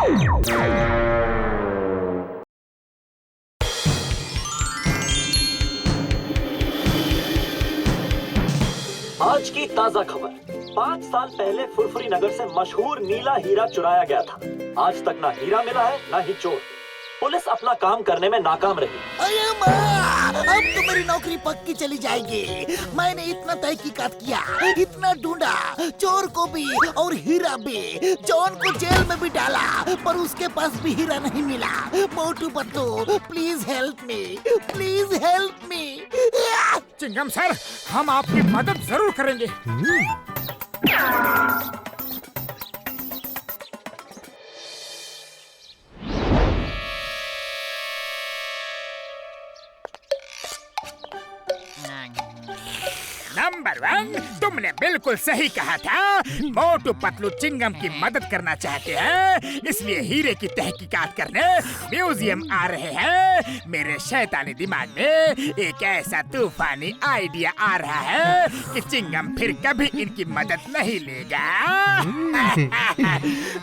आज की ताजा खबर। 5 साल पहले फुरफुरी नगर से मशहूर नीला हीरा चुराया गया था। आज तक ना हीरा मिला है ना ही चोर। पुलिस अपना काम करने में नाकाम रही। अरे माँ, अब तो मेरी नौकरी पक्की चली जाएगी। मैंने इतना तहकीकात किया, इतना ढूंढा, चोर को भी और हीरा भी। जॉन को जेल में भी डाला, पर उसके पास भी हीरा नहीं मिला। Motu Patlu, please help me, please help me. Chingam sir, हम आपकी मदद जरूर करेंगे। नंबर 1, तुमने बिल्कुल सही कहा था। मोटू पतलू चिंगम की मदद करना चाहते हैं, इसलिए हीरे की तहकीकात करने म्यूजियम आ रहे हैं। मेरे शैतानी दिमाग में एक ऐसा तूफानी आइडिया आ रहा है कि चिंगम फिर कभी इनकी मदद नहीं लेगा।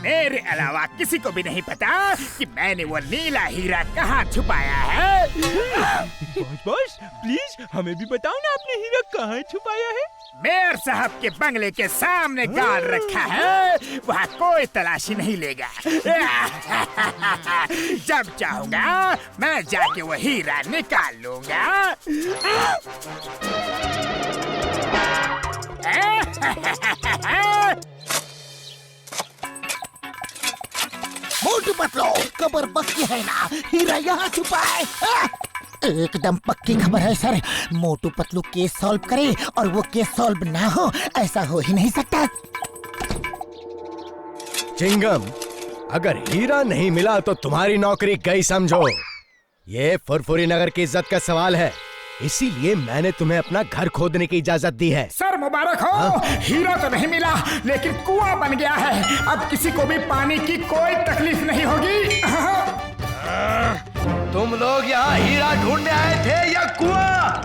मेरे अलावा किसी को भी नहीं पता कि मैंने वो नीला हीरा कहाँ छुपाया है। बॉस प्लीज हमें भी बताओ ना, आपने हीरा कहाँ छुपाया है? मेयर साहब के बंगले के सामने गाड़ रखा है, वहाँ कोई तलाशी नहीं लेगा। जब चाहूंगा मैं जाके वो हीरा निकाल लूंगा। मोटू पतलू, खबर पक्की है ना? हीरा यहाँ छुपा है। एकदम पक्की खबर है sir. Motu Patlu case solve करे और वो केस सॉल्व ना हो, ऐसा हो ही नहीं सकता। चिंगम, अगर हीरा नहीं मिला तो तुम्हारी नौकरी गई समझो। ये फुरफुरी नगर की इज्जत का सवाल है, इसीलिए मैंने तुम्हें अपना घर खोदने की इजाजत दी है। सर मुबारक हो। हीरा तो नहीं मिला, लेकिन कुआं बन गया है। अब किसी को भी पानी की कोई तकलीफ नहीं होगी। तुम लोग यहाँ हीरा ढूंढने आए थे या कुआं?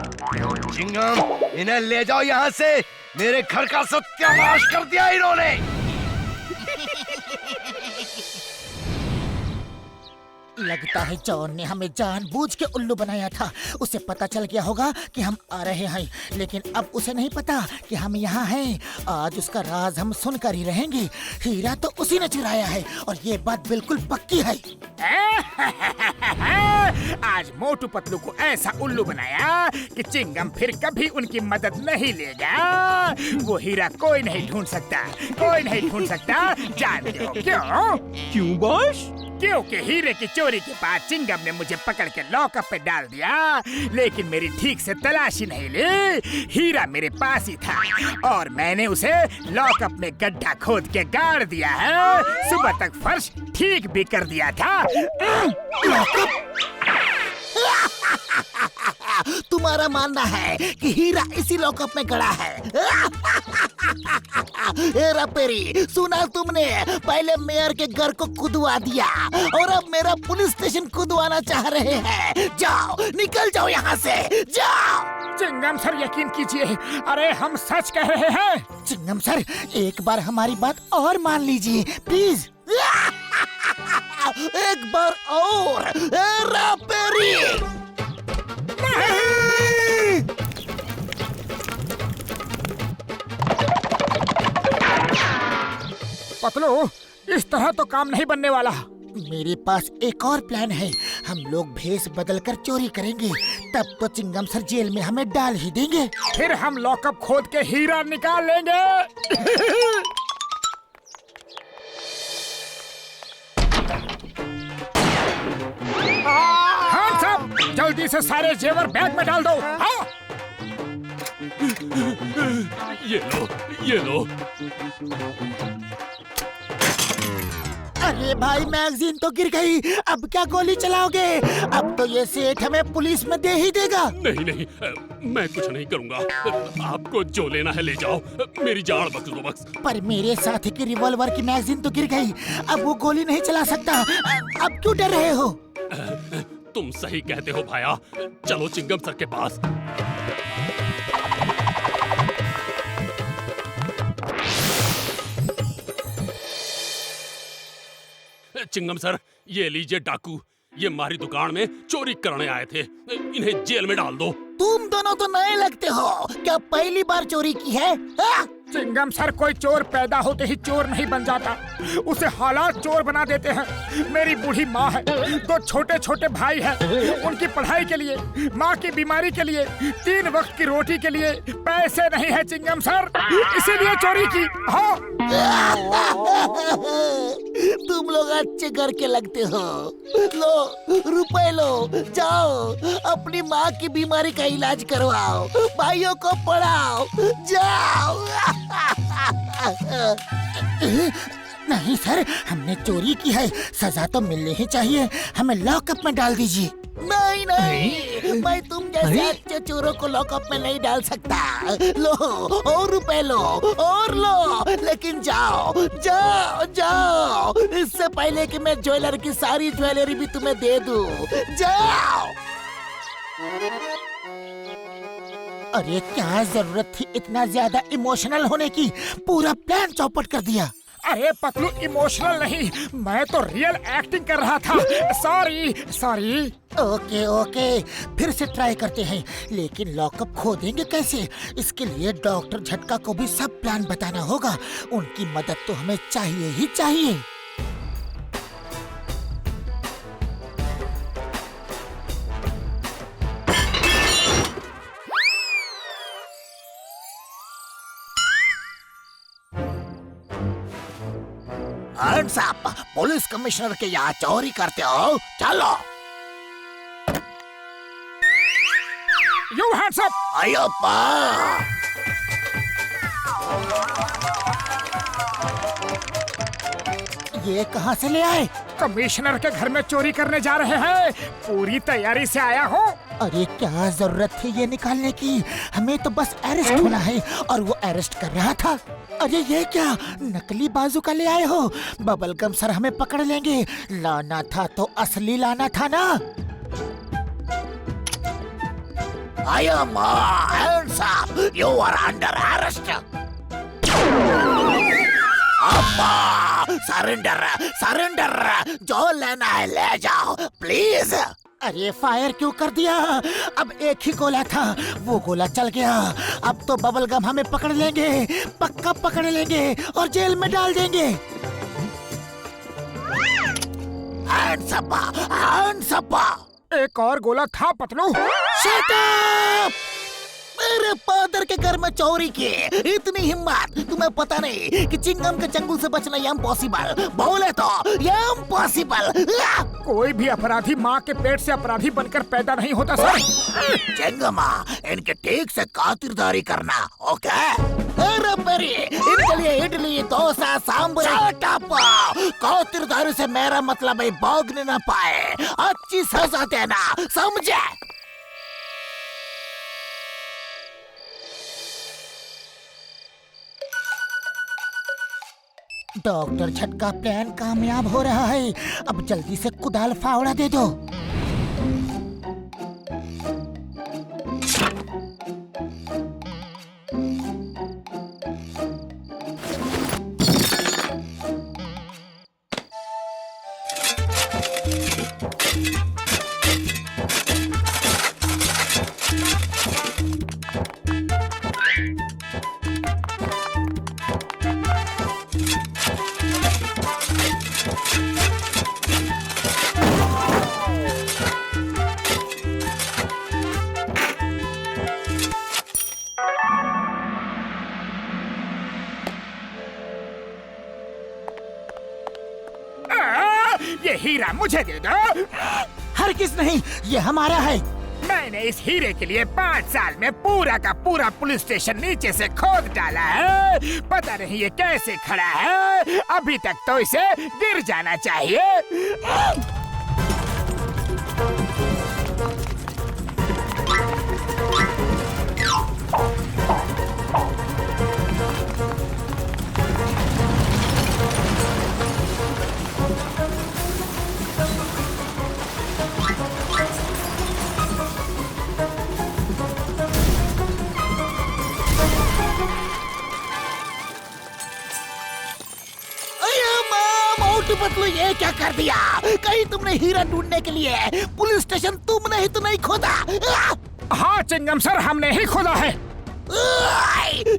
चिंगम, इन्हें ले जाओ यहाँ से। मेरे घर का सत्यानाश कर दिया इन्होंने। लगता है जॉन ने हमें जानबूझ के उल्लू बनाया था। उसे पता चल गया होगा कि हम आ रहे हैं, लेकिन अब उसे नहीं पता कि हम यहाँ हैं। आज उसका राज हम सुनकर ही रहेंगे। हीरा तो उसी ने चुराया है और ये बात बिल्कुल पक्की है। आज मोटू पतलू को ऐसा उल्लू बनाया कि चिंगम फिर कभी उनकी मदद नहीं लेगा। वो हीरा कोई नहीं ढूंढ सकता, कोई नहीं ढूंढ सकता। जानते हो क्यों? क्यों बॉस? क्योंकि हीरे की चोरी के बाद चिंगम ने मुझे पकड़ के लॉकअप पे डाल दिया, लेकिन मेरी ठीक से तलाशी नहीं ली। हीरा मेरे पास ही था और मैंने उसे लॉकअप में गड्ढा खोद के गाड़ दिया है। सुबह तक फर्श ठीक भी कर दिया था। तुम्हारा मानना है कि हीरा इसी लॉकअप में गड़ा है? हेरा पेरी, सुना तुमने? पहले मेयर के घर को खुदवा दिया और अब मेरा पुलिस स्टेशन खुदवाना चाह रहे हैं। जाओ, निकल जाओ यहाँ से, जाओ। चिंगम सर, यकीन कीजिए, अरे हम सच कह रहे हैं। चिंगम सर, एक बार हमारी बात और मान लीजिए प्लीज। एक बार और। हेरा पेरी, पतलू, इस तरह तो काम नहीं बनने वाला। मेरे पास एक और प्लान है। हम लोग भेष बदलकर चोरी करेंगे, तब तो चिंगम सर जेल में हमें डाल ही देंगे। फिर हम लॉकअप खोद के हीरा निकाल लेंगे। हाँ साहब, जल्दी से सारे जेवर बैग में डाल दो। हाँ। ये लो। अरे भाई, मैगजीन तो गिर गई। अब क्या गोली चलाओगे? अब तो ये सेठ हमें पुलिस में दे ही देगा। नहीं, मैं कुछ नहीं करूंगा। आपको जो लेना है ले जाओ, मेरी जान बख्श दो बस। पर मेरे साथी की रिवॉल्वर की मैगजीन तो गिर गई, अब वो गोली नहीं चला सकता। अब क्यों डर रहे हो? तुम सही कहते हो भाया। चलो चिंगम सर के पास। चिंगम सर, ये लीजिए डाकू। ये हमारी दुकान में चोरी करने आए थे। इन्हें जेल में डाल दो। तुम दोनों तो नए लगते हो, क्या पहली बार चोरी की है? हाँ? चिंगम सर, कोई चोर पैदा होते ही चोर नहीं बन जाता, उसे हालात चोर बना देते हैं। मेरी बूढ़ी माँ है, 2 छोटे छोटे भाई हैं, उनकी पढ़ाई के लिए, माँ की बीमारी के लिए, 3 वक्त की रोटी के लिए पैसे नहीं है चिंगम सर, इसीलिए चोरी की। हाँ। तुम लोग अच्छे घर के लगते हो। लो रुपए लो, जाओ अपनी माँ की बीमारी का इलाज करवाओ, भाइयों को पढ़ाओ, जाओ। नहीं सर, हमने चोरी की है, सजा तो मिलनी ही चाहिए, हमें लॉकअप में डाल दीजिए। नहीं नहीं, मैं तुम जैसे अच्छे चोरों को लॉकअप में नहीं डाल सकता। लो और रुपए लो और लो, लेकिन जाओ जाओ जाओ, इससे पहले कि मैं ज्वेलर की सारी ज्वेलरी भी तुम्हें दे दूं। जाओ। अरे क्या जरूरत थी इतना ज्यादा इमोशनल होने की, पूरा प्लान चौपट कर दिया। अरे पतलू, इमोशनल नहीं, मैं तो रियल एक्टिंग कर रहा था। Sorry sorry. ओके ओके, फिर से ट्राई करते हैं, लेकिन लॉकअप खोदेंगे कैसे? इसके लिए डॉक्टर झटका को भी सब प्लान बताना होगा, उनकी मदद तो हमें चाहिए ही चाहिए। साहब, पुलिस कमिश्नर के यहाँ चोरी करते हो? चलो। You hands up! अय्यप्पा! ये कहाँ से ले आए? कमिश्नर के घर में चोरी करने जा रहे हैं, पूरी तैयारी से आया हूँ। अरे क्या जरूरत थी ये निकालने की, हमें तो बस अरेस्ट होना है, और वो अरेस्ट कर रहा था। अरे ये क्या नकली बाजूका ले आए हो? बबलगम सर हमें पकड़ लेंगे, लाना था तो असली लाना था ना। I am hands up. You are under arrest. Surrender surrender, जो लेना है ले जाओ प्लीज। अरे फायर क्यों कर दिया? अब एक ही गोला था, वो गोला चल गया। अब तो बबलगम हमें पकड़ लेंगे, पक्का पकड़ लेंगे और जेल में डाल देंगे। Hands up, hands up. एक और गोला था पतलू। Shut up! मेरे फादर के घर में चोरी की, इतनी हिम्मत! तुम्हें पता नहीं कि चिंगम के चंगुल से बचना इम्पॉसिबल, बोले तो इम्पॉसिबल। कोई भी अपराधी माँ के पेट से अपराधी बनकर पैदा नहीं होता सर। चिंगमा, इनके ठीक से खातिरदारी करना, ओके? अरे मेरी, इनके लिए इडली डोसा सांभर। Shut up! खातिरदारी से मेरा मतलब है भागने न पाए, अच्छी सजा देना, समझे? डॉक्टर झटका प्लान कामयाब हो रहा है, अब जल्दी से कुदाल फावड़ा दे दो। ये हीरा मुझे दे दो। हरगिज़ नहीं, ये हमारा है। मैंने इस हीरे के लिए 5 साल में पूरा का पूरा पुलिस स्टेशन नीचे से खोद डाला है। पता नहीं ये कैसे खड़ा है, अभी तक तो इसे गिर जाना चाहिए। मोटू पतलू ये क्या कर दिया? कहीं तुमने हीरा ढूंढने के लिए पुलिस स्टेशन तुमने ही तो नहीं खोदा? हाँ चिंगम सर, हमने ही खोदा है।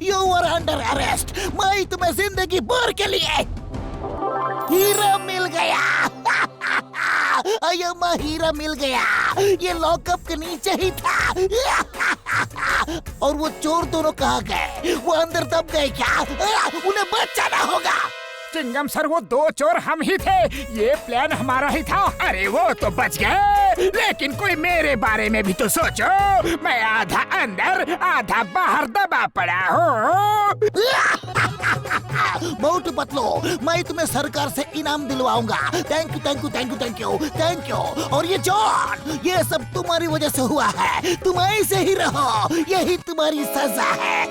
You are under arrest. मैं तुम्हें जिंदगी भर के लिए हीरा मिल गया। अय्यम्मा हीरा मिल गया। ये लॉकअप के नीचे ही था। और वो चोर दोनों कहाँ गए? वो अंदर दब गए क्या? उन्हें बचाना होगा। चिंगम सर, वो दो चोर हम ही थे। ये प्लान हमारा ही था। अरे वो तो बच गए, लेकिन कोई मेरे बारे में भी तो सोचो। मैं आधा अंदर आधा बाहर दबा पड़ा हूँ। मोटू पतलू, मैं तुम्हें सरकार से इनाम दिलवाऊंगा। Thank you thank you thank you thank you thank you. और ये जॉन, ये सब तुम्हारी वजह से हुआ है। तुम ऐसे ही रहो, यही तुम्हारी सजा है।